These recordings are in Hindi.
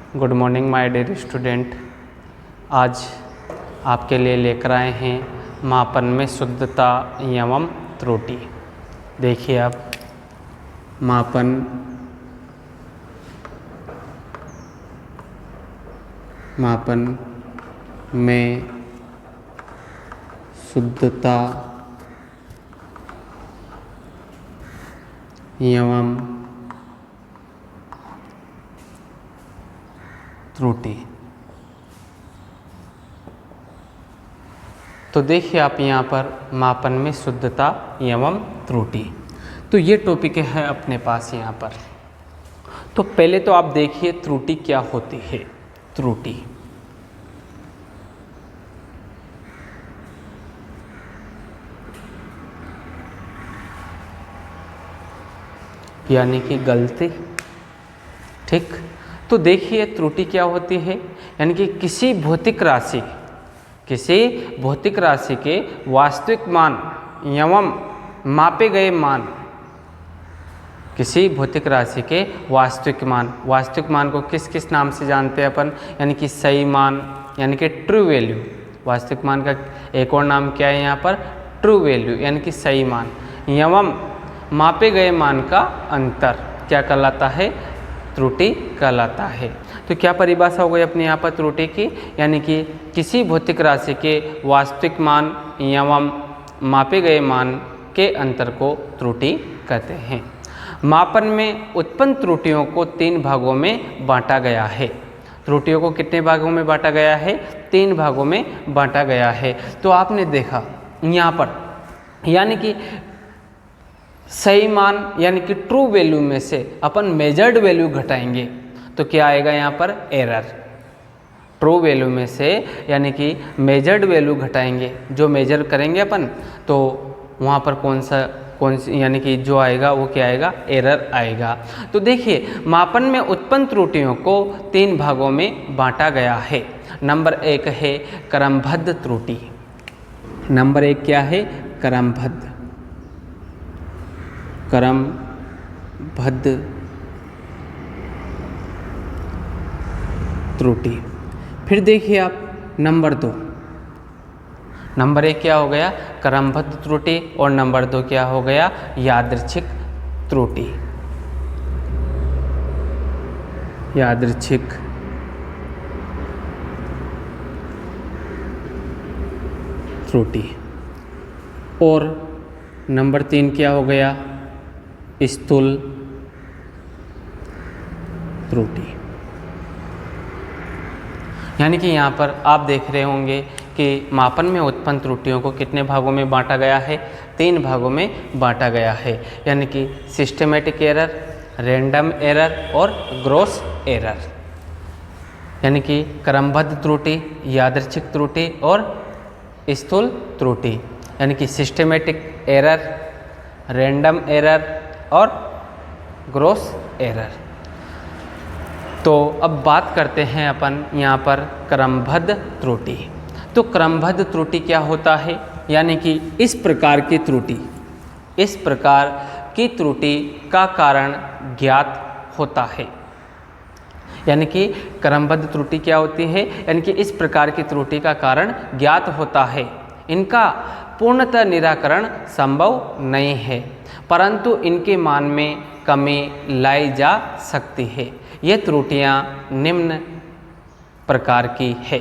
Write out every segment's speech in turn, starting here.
Good morning my dear student. आज आपके लिए लेकर आए हैं मापन में शुद्धता एवं त्रुटि। देखिए आप मापन में शुद्धता एवं त्रुटि। तो देखिए आप यहाँ पर मापन में शुद्धता एवं त्रुटि, तो ये टॉपिक है अपने पास यहाँ पर। तो पहले तो आप देखिए त्रुटि क्या होती है। त्रुटि यानी कि गलती, ठीक। तो देखिए त्रुटि क्या होती है, यानी कि किसी भौतिक राशि के वास्तविक मान एवं मापे गए मान, किसी भौतिक राशि के वास्तविक मान को किस किस नाम से जानते हैं अपन, यानी कि सही मान यानी कि ट्रू वैल्यू। वास्तविक मान का एक और नाम क्या है यहाँ पर, ट्रू वैल्यू यानी कि सही मान, एवं मापे गए मान का अंतर क्या कहलाता है, त्रुटि कहलाता है। तो क्या परिभाषा हो गई अपने यहाँ पर त्रुटि की, यानी कि किसी भौतिक राशि के वास्तविक मान एवं मापे गए मान के अंतर को त्रुटि कहते हैं। मापन में उत्पन्न त्रुटियों को 3 भागों में बांटा गया है। त्रुटियों को कितने भागों में बांटा गया है, 3 भागों में बांटा गया है। तो आपने देखा यहाँ पर, यानी कि सही मान यानी कि ट्रू वैल्यू में से अपन मेजर्ड वैल्यू घटाएंगे तो क्या आएगा यहाँ पर, एरर। ट्रू वैल्यू में से यानी कि मेजर्ड वैल्यू घटाएंगे, जो मेजर करेंगे अपन तो वहाँ पर कौन सी यानी कि जो आएगा वो क्या आएगा, एरर आएगा। तो देखिए मापन में उत्पन्न त्रुटियों को 3 भागों में बांटा गया है। नंबर 1 है क्रमबद्ध त्रुटि। नंबर 1 क्या है, क्रमबद्ध त्रुटि। फिर देखिए आप नंबर 2, नंबर 1 क्या हो गया, क्रमबद्ध त्रुटि, और नंबर 2 क्या हो गया, यादृच्छिक त्रुटि। यादृच्छिक त्रुटि। और नंबर 3 क्या हो गया, स्थूल त्रुटि। यानी कि यहाँ पर आप देख रहे होंगे कि मापन में उत्पन्न त्रुटियों को कितने भागों में बांटा गया है, 3 भागों में बांटा गया है। यानी कि सिस्टमेटिक एरर, रैंडम एरर और ग्रॉस एरर। यानी कि क्रमबद्ध त्रुटि, यादृच्छिक त्रुटि और स्थूल त्रुटि। यानी कि सिस्टमेटिक एरर, रैंडम एरर और ग्रॉस एरर। तो अब बात करते हैं अपन यहाँ पर क्रमबद्ध त्रुटि। तो क्रमबद्ध त्रुटि क्या होता है, यानी कि इस प्रकार की त्रुटि का कारण ज्ञात होता है। यानी कि क्रमबद्ध त्रुटि क्या होती है, यानी कि इस प्रकार की त्रुटि का कारण ज्ञात होता है। इनका पूर्णतः निराकरण संभव नहीं है, परंतु इनके मान में कमी लाई जा सकती है। ये त्रुटियां निम्न प्रकार की है,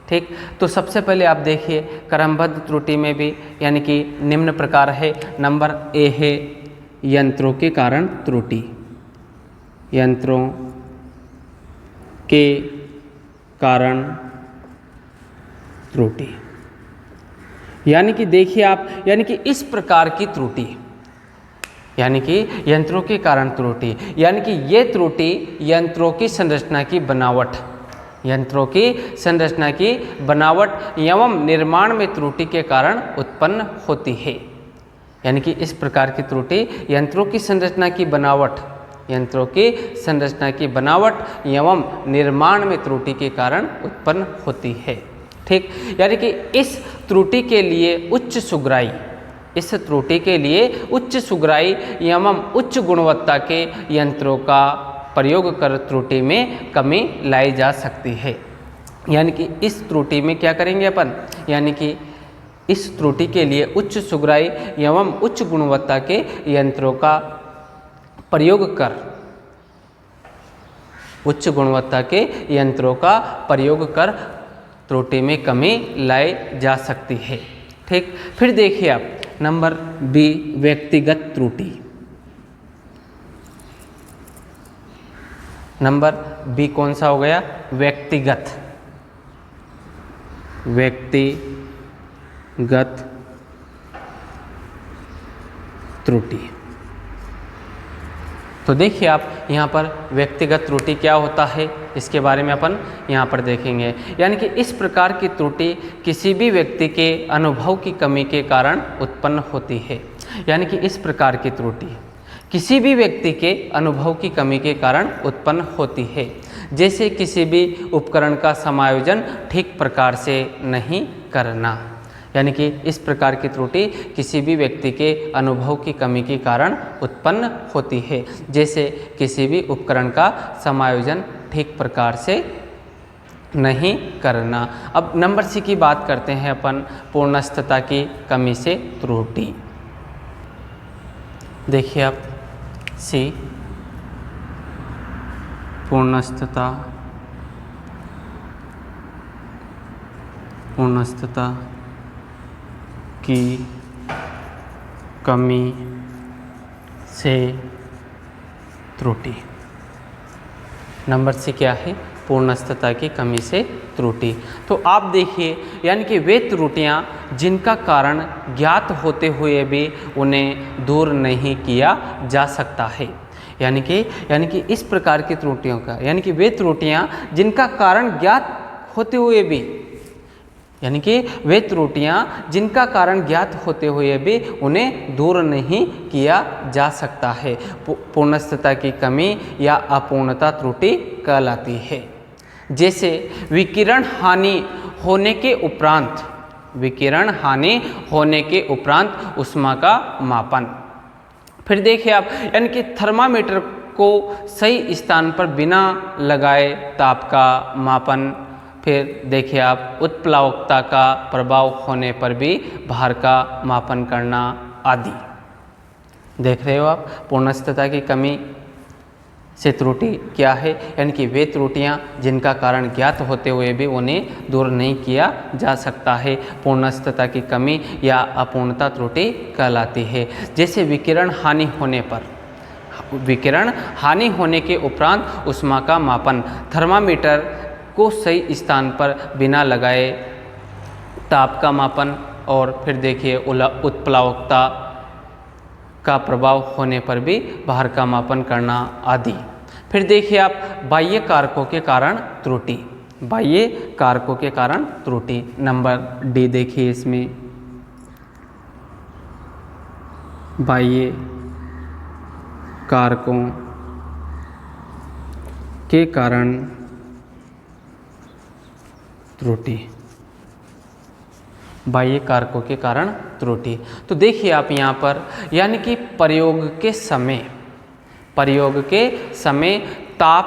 ठीक। तो सबसे पहले आप देखिए क्रमबद्ध त्रुटि में भी यानी कि निम्न प्रकार है। नंबर ए है यंत्रों के कारण त्रुटि। यंत्रों के कारण त्रुटि, यानी कि देखिए आप, यानी कि इस प्रकार की त्रुटि, यानी कि यंत्रों के कारण त्रुटि, यानी कि ये त्रुटि यंत्रों की संरचना की बनावट एवं निर्माण में त्रुटि के कारण उत्पन्न होती है। यानी कि इस प्रकार की त्रुटि यंत्रों की संरचना की बनावट एवं निर्माण में त्रुटि के कारण उत्पन्न होती है, ठीक। यानी कि इस त्रुटि के लिए उच्च सुगराई एवं उच्च गुणवत्ता के यंत्रों का प्रयोग कर त्रुटि में कमी लाई जा सकती है। यानी कि इस त्रुटि में क्या करेंगे अपन, यानी कि इस त्रुटि के लिए उच्च सुगराई एवं उच्च गुणवत्ता के यंत्रों का प्रयोग कर, उच्च गुणवत्ता के यंत्रों का प्रयोग कर त्रुटि में कमी लाई जा सकती है। ठीक, फिर देखिए आप नंबर बी, व्यक्तिगत त्रुटि। नंबर बी कौन सा हो गया, व्यक्तिगत त्रुटि। तो देखिए आप यहाँ पर व्यक्तिगत त्रुटि क्या होता है, इसके बारे में अपन यहाँ पर देखेंगे। यानी कि इस प्रकार की त्रुटि किसी भी व्यक्ति के अनुभव की कमी के कारण उत्पन्न होती है। यानी कि इस प्रकार की त्रुटि किसी भी व्यक्ति के अनुभव की कमी के कारण उत्पन्न होती है। जैसे किसी भी उपकरण का समायोजन ठीक प्रकार से नहीं करना। यानी कि इस प्रकार की त्रुटि किसी भी व्यक्ति के अनुभव की कमी के कारण उत्पन्न होती है। जैसे किसी भी उपकरण का समायोजन ठीक प्रकार से नहीं करना। अब नंबर सी की बात करते हैं अपन, पूर्णस्थता की कमी से त्रुटि। देखिए आप सी, पूर्णस्थता की कमी से त्रुटि। नंबर सी क्या है, पूर्णस्थता की कमी से त्रुटि। तो आप देखिए, यानी कि वे त्रुटियां जिनका कारण ज्ञात होते हुए भी उन्हें दूर नहीं किया जा सकता है। यानी कि इस प्रकार की त्रुटियों का, यानी कि वे त्रुटियां जिनका कारण ज्ञात होते हुए भी, यानी कि वे त्रुटियां जिनका कारण ज्ञात होते हुए भी उन्हें दूर नहीं किया जा सकता है, पूर्णस्थता की कमी या अपूर्णता त्रुटि कहलाती है। जैसे विकिरण हानि होने के उपरांत ऊष्मा का मापन। फिर देखिए आप, यानी कि थर्मामीटर को सही स्थान पर बिना लगाए ताप का मापन। फिर देखिए आप, उत्प्लावकता का प्रभाव होने पर भी भार का मापन करना आदि। देख रहे हो आप, पूर्णस्थता की कमी से त्रुटि क्या है, यानी कि वे त्रुटियां जिनका कारण ज्ञात होते हुए भी उन्हें दूर नहीं किया जा सकता है, पूर्णस्थता की कमी या अपूर्णता त्रुटि कहलाती है। जैसे विकिरण हानि होने के उपरांत ऊष्मा का मापन, थर्मामीटर को सही स्थान पर बिना लगाए ताप का मापन, और फिर देखिए उत्प्लावकता का प्रभाव होने पर भी भार का मापन करना आदि। फिर देखिए आप, बाह्य कारकों के कारण त्रुटि। नंबर डी देखिए, इसमें बाह्य कारकों के कारण त्रुटि। बाह्य कारकों के कारण त्रुटि। तो देखिए आप यहाँ पर, यानी कि प्रयोग के समय ताप,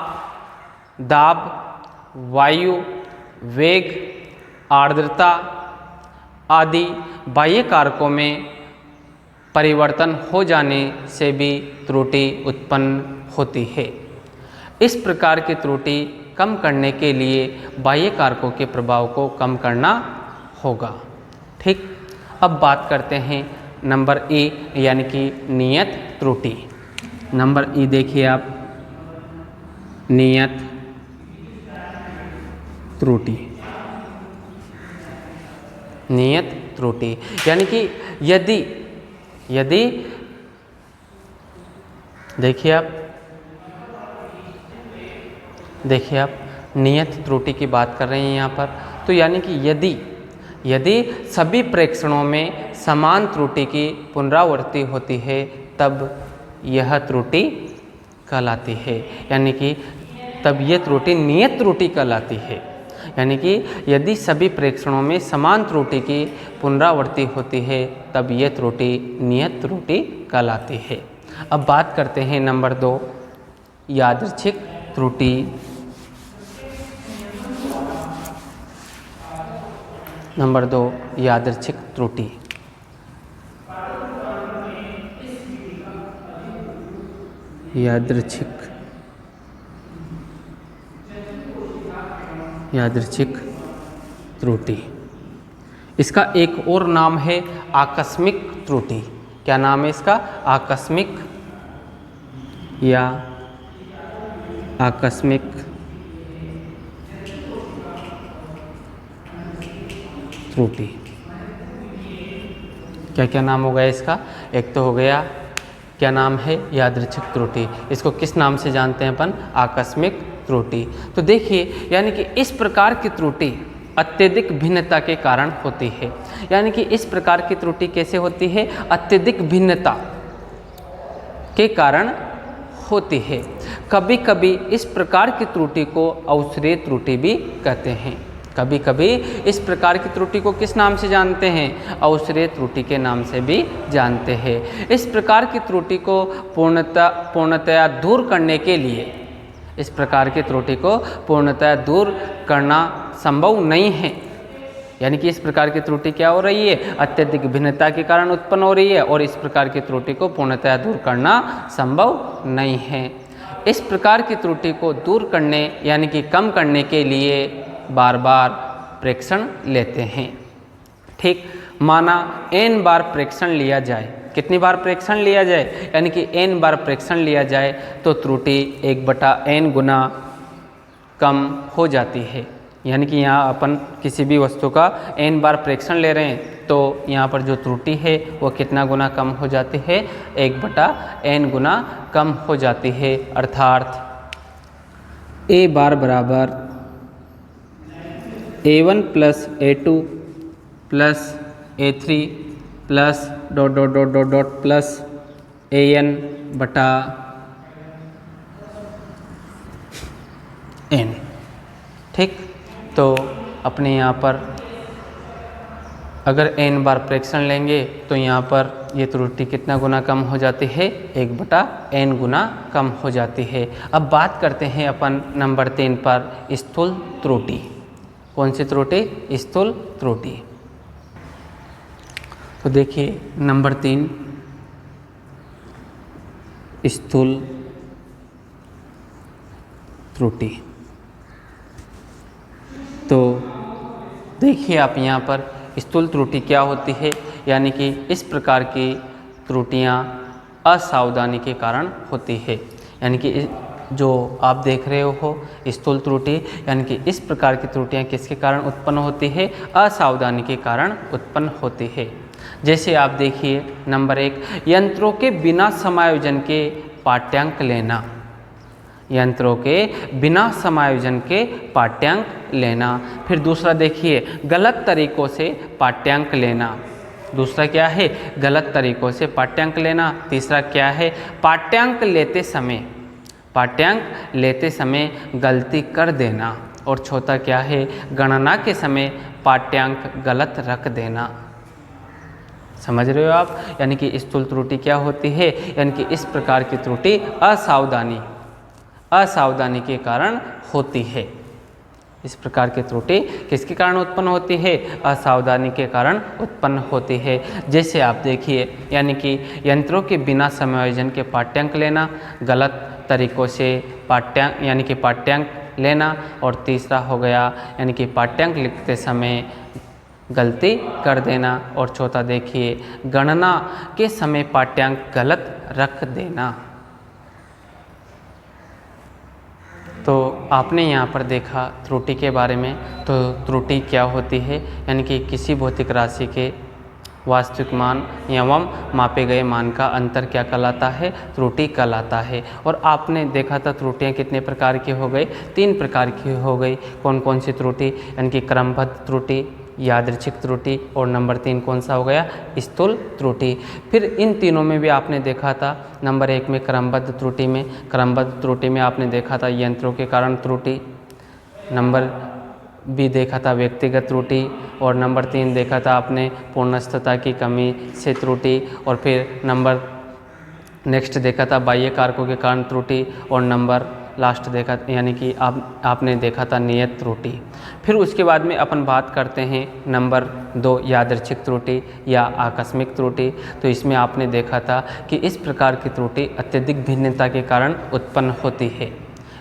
दाब, वायु, वेग, आर्द्रता आदि बाह्य कारकों में परिवर्तन हो जाने से भी त्रुटि उत्पन्न होती है। इस प्रकार की त्रुटि कम करने के लिए बाह्य कारकों के प्रभाव को कम करना होगा। ठीक, अब बात करते हैं नंबर ए, यानी कि नियत त्रुटि। नंबर ई देखिए आप, नियत त्रुटि। यानी कि यदि देखिए आप नियत त्रुटि की बात कर रहे हैं यहाँ पर। तो यानी कि यदि सभी प्रेक्षणों में समान त्रुटि की पुनरावृत्ति होती है तब यह त्रुटि कहलाती है। यानी कि तब यह त्रुटि नियत त्रुटि कहलाती है। यानी कि यदि सभी प्रेक्षणों में समान त्रुटि की पुनरावृत्ति होती है तब यह त्रुटि नियत त्रुटि कहलाती है। अब बात करते हैं नंबर 2, यादृच्छिक त्रुटि। नंबर 2 यादृच्छिक त्रुटि। यादृच्छिक त्रुटि। इसका एक और नाम है आकस्मिक त्रुटि। क्या नाम है इसका? आकस्मिक या आकस्मिक त्रुटि। क्या क्या नाम हो गया इसका? एक तो हो गया, क्या नाम है? यादृच्छिक त्रुटि। इसको किस नाम से जानते हैं अपन? आकस्मिक त्रुटि। तो देखिए, यानी कि इस प्रकार की त्रुटि अत्यधिक भिन्नता के कारण होती है। यानी कि इस प्रकार की त्रुटि कैसे होती है? अत्यधिक भिन्नता के कारण होती है। कभी कभी इस प्रकार की त्रुटि को अवसरीय त्रुटि भी कहते हैं। कभी कभी इस प्रकार की त्रुटि को किस नाम से जानते हैं? अवसरीय त्रुटि के नाम से भी जानते हैं। इस प्रकार की त्रुटि को पूर्णतया दूर करने के लिए, इस प्रकार की त्रुटि को पूर्णतया दूर करना संभव नहीं है। यानी कि इस प्रकार की त्रुटि क्या हो रही है? अत्यधिक भिन्नता के कारण उत्पन्न हो रही है और इस प्रकार की त्रुटि को पूर्णतया दूर करना संभव नहीं है। इस प्रकार की त्रुटि को दूर करने यानी कि कम करने के लिए बार बार प्रेक्षण लेते हैं। ठीक, माना n बार प्रेक्षण लिया जाए। कितनी बार प्रेक्षण लिया जाए? यानी कि n बार प्रेक्षण लिया जाए तो त्रुटि 1/n गुना कम हो जाती है। यानी कि यहाँ अपन किसी भी वस्तु का n बार प्रेक्षण ले रहे हैं तो यहाँ पर जो त्रुटि है वो कितना गुना कम हो जाती है? 1/n गुना कम हो जाती है। अर्थात a बार बराबर a1 plus a2 plus a3 plus dot dot dot dot dot plus an बटा n। ठीक, तो अपने यहाँ पर अगर n बार प्रेक्षण लेंगे तो यहाँ पर ये त्रुटि कितना गुना कम हो जाती है? 1/n गुना कम हो जाती है। अब बात करते हैं अपन नंबर 3 पर, स्थूल त्रुटि। कौन सी त्रुटि? स्थूल त्रुटि। तो देखिए नंबर 3 स्थूल त्रुटि। तो देखिए आप यहाँ पर स्थूल त्रुटि क्या होती है? यानी कि इस प्रकार की त्रुटियाँ असावधानी के कारण होती है। यानी कि जो आप देख रहे हो स्थूल त्रुटि, यानी कि इस प्रकार की त्रुटियाँ किसके कारण उत्पन्न होती है? असावधानी के कारण उत्पन्न होती है। जैसे आप देखिए नंबर 1, यंत्रों के बिना समायोजन के पाठ्यांक लेना। यंत्रों के बिना समायोजन के पाठ्यांक लेना। फिर दूसरा देखिए, गलत तरीकों से पाठ्यांक लेना। दूसरा क्या है? गलत तरीकों से पाठ्यांक लेना। तीसरा क्या है? पाठ्यांक लेते समय गलती कर देना। और चौथा क्या है? गणना के समय पाठ्यांक गलत रख देना। समझ रहे हो आप? यानी कि स्थूल त्रुटि क्या होती है? यानी कि इस प्रकार की त्रुटि असावधानी के कारण होती है। इस प्रकार की त्रुटि किसके कारण उत्पन्न होती है? असावधानी के कारण उत्पन्न होती है। जैसे आप देखिए, यानी कि यंत्रों के बिना समायोजन के पाठ्यांक लेना, गलत तरीकों से पाठ्यांक लेना, और तीसरा हो गया यानी कि पाठ्यांक लिखते समय गलती कर देना, और चौथा देखिए गणना के समय पाठ्यांक गलत रख देना। तो आपने यहाँ पर देखा त्रुटि के बारे में। तो त्रुटि क्या होती है? यानी कि किसी भौतिक राशि के वास्तविक मान एवं मापे गए मान का अंतर क्या कहलाता है? त्रुटि कहलाता है। और आपने देखा था त्रुटियाँ कितने प्रकार की हो गई? 3 प्रकार की हो गई। कौन कौन सी त्रुटि? यानी कि क्रमबद्ध त्रुटि, यादृच्छिक त्रुटि, और नंबर 3 कौन सा हो गया? स्थूल त्रुटि। फिर इन तीनों में भी आपने देखा था, नंबर 1 में क्रमबद्ध त्रुटि में आपने देखा था यंत्रों के कारण त्रुटि, नंबर भी देखा था व्यक्तिगत त्रुटि, और नंबर 3 देखा था आपने पूर्णस्थता की कमी से त्रुटि, और फिर नंबर नेक्स्ट देखा था बाह्य कारकों के कारण त्रुटि, और नंबर लास्ट देखा यानी कि आपने देखा था नियत त्रुटि। फिर उसके बाद में अपन बात करते हैं नंबर 2 यादृच्छिक त्रुटि या आकस्मिक त्रुटि। तो इसमें आपने देखा था कि इस प्रकार की त्रुटि अत्यधिक भिन्नता के कारण उत्पन्न होती है।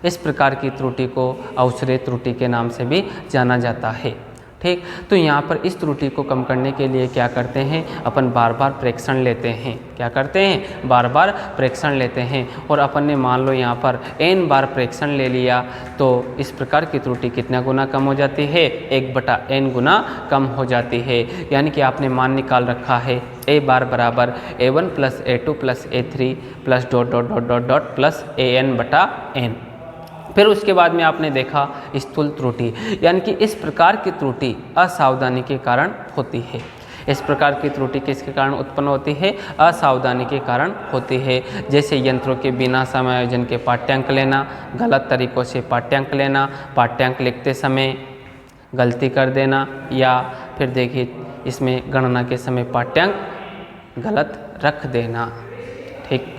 इस प्रकार की त्रुटि को अवसरे त्रुटि के नाम से भी जाना जाता है। ठीक, तो यहाँ पर इस त्रुटि को कम करने के लिए क्या करते हैं, अपन बार बार प्रेक्षण लेते हैं। क्या करते हैं, बार बार प्रेक्षण लेते हैं। और अपन ने मान लो यहाँ पर n बार प्रेक्षण ले लिया तो इस प्रकार की त्रुटि कितना गुना कम हो जाती है, 1/n गुना कम हो जाती है। यानी कि आपने मान निकाल रखा है a बार बराबर a1 + a2 + a3 plus dot dot dot dot dot plus an/n। फिर उसके बाद में आपने देखा स्थूल त्रुटि, यानी कि इस प्रकार की त्रुटि असावधानी के कारण होती है। इस प्रकार की त्रुटि किसके कारण उत्पन्न होती है, असावधानी के कारण होती है। जैसे यंत्रों के बिना समायोजन के पाठ्यांक लेना, गलत तरीक़ों से पाठ्यांक लेना, पाठ्यांक लिखते समय गलती कर देना, या फिर देखिए इसमें गणना के समय पाठ्यांक गलत रख देना। ठीक।